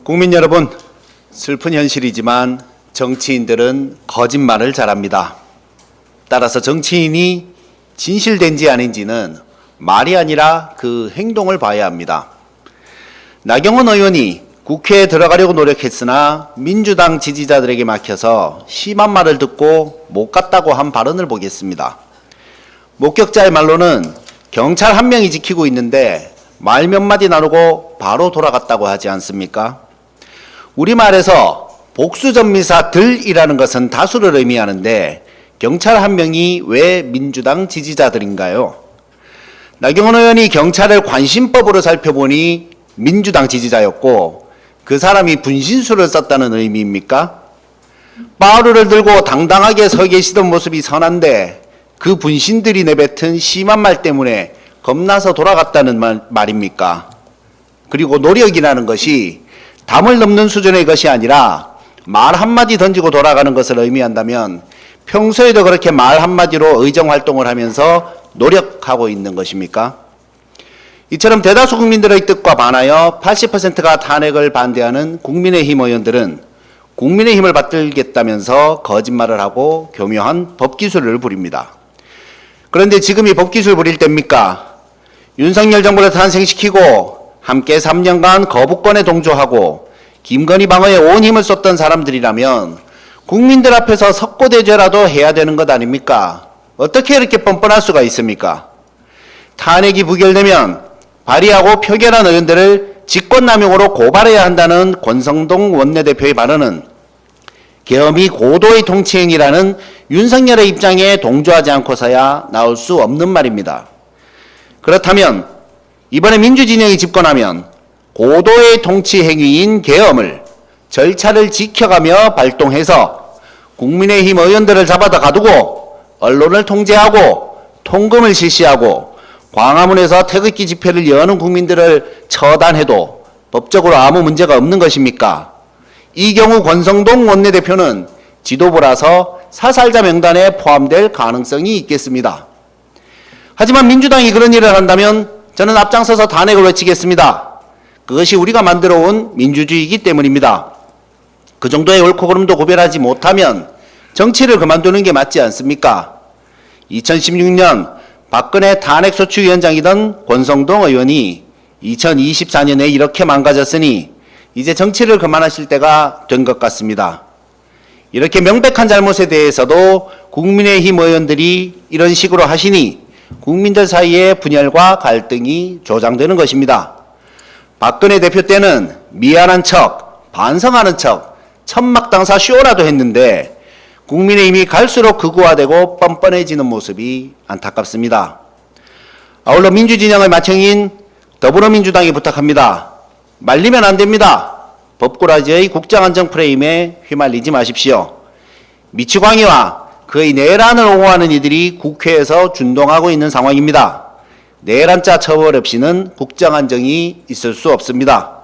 국민 여러분, 슬픈 현실이지만 정치인들은 거짓말을 잘합니다. 따라서 정치인이 진실된지 아닌지는 말이 아니라 그 행동을 봐야 합니다. 나경원 의원이 국회에 들어가려고 노력했으나 민주당 지지자들에게 막혀서 심한 말을 듣고 못 갔다고 한 발언을 보겠습니다. 목격자의 말로는 경찰 한 명이 지키고 있는데 말 몇 마디 나누고 바로 돌아갔다고 하지 않습니까? 우리말에서 복수전미사들이라는 것은 다수를 의미하는데 경찰 한 명이 왜 민주당 지지자들인가요? 나경원 의원이 경찰을 관심법으로 살펴보니 민주당 지지자였고 그 사람이 분신술을 썼다는 의미입니까? 바울을 들고 당당하게 서 계시던 모습이 선한데 그 분신들이 내뱉은 심한 말 때문에 겁나서 돌아갔다는 말입니까? 그리고 노력이라는 것이 담을 넘는 수준의 것이 아니라 말 한마디 던지고 돌아가는 것을 의미한다면 평소에도 그렇게 말 한마디로 의정활동을 하면서 노력하고 있는 것입니까? 이처럼 대다수 국민들의 뜻과 반하여 80%가 탄핵을 반대하는 국민의힘 의원들은 국민의힘을 받들겠다면서 거짓말을 하고 교묘한 법기술을 부립니다. 그런데 지금이 법기술 부릴 때입니까? 윤석열 정부를 탄생시키고 함께 3년간 거부권에 동조하고 김건희 방어에 온 힘을 쏟던 사람들이라면 국민들 앞에서 석고대죄라도 해야 되는 것 아닙니까? 어떻게 이렇게 뻔뻔할 수가 있습니까? 탄핵이 부결되면 발의하고 표결한 의원들을 직권남용으로 고발해야 한다는 권성동 원내대표의 발언은 계엄이 고도의 통치행위라는 윤석열의 입장에 동조하지 않고서야 나올 수 없는 말입니다. 그렇다면 이번에 민주진영이 집권하면 고도의 통치행위인 계엄을 절차를 지켜가며 발동해서 국민의힘 의원들을 잡아다 가두고 언론을 통제하고 통금을 실시하고 광화문에서 태극기 집회를 여는 국민들을 처단해도 법적으로 아무 문제가 없는 것입니까? 이 경우 권성동 원내대표는 지도부라서 사살자 명단에 포함될 가능성이 있겠습니다. 하지만 민주당이 그런 일을 한다면 저는 앞장서서 탄핵을 외치겠습니다. 그것이 우리가 만들어온 민주주의이기 때문입니다. 그 정도의 옳고 그름도 구별하지 못하면 정치를 그만두는 게 맞지 않습니까? 2016년 박근혜 탄핵소추위원장이던 권성동 의원이 2024년에 이렇게 망가졌으니 이제 정치를 그만하실 때가 된 것 같습니다. 이렇게 명백한 잘못에 대해서도 국민의힘 의원들이 이런 식으로 하시니 국민들 사이에 분열과 갈등이 조장되는 것입니다. 박근혜 대표 때는 미안한 척, 반성하는 척, 천막당사 쇼라도 했는데 국민의힘이 갈수록 극우화되고 뻔뻔해지는 모습이 안타깝습니다. 아울러 민주진영의 맏형인 더불어민주당이 부탁합니다. 말리면 안 됩니다. 법꾸라지의 국정안정 프레임에 휘말리지 마십시오. 미치광이와 그의 내란을 옹호하는 이들이 국회에서 준동하고 있는 상황입니다. 내란자 처벌 없이는 국정안정이 있을 수 없습니다.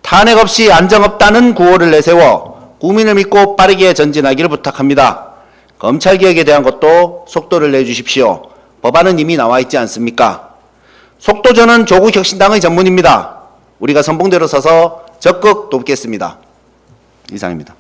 탄핵 없이 안정 없다는 구호를 내세워 국민을 믿고 빠르게 전진하기를 부탁합니다. 검찰개혁에 대한 것도 속도를 내주십시오. 법안은 이미 나와 있지 않습니까? 속도전은 조국혁신당의 전문입니다. 우리가 선봉대로 서서 적극 돕겠습니다. 이상입니다.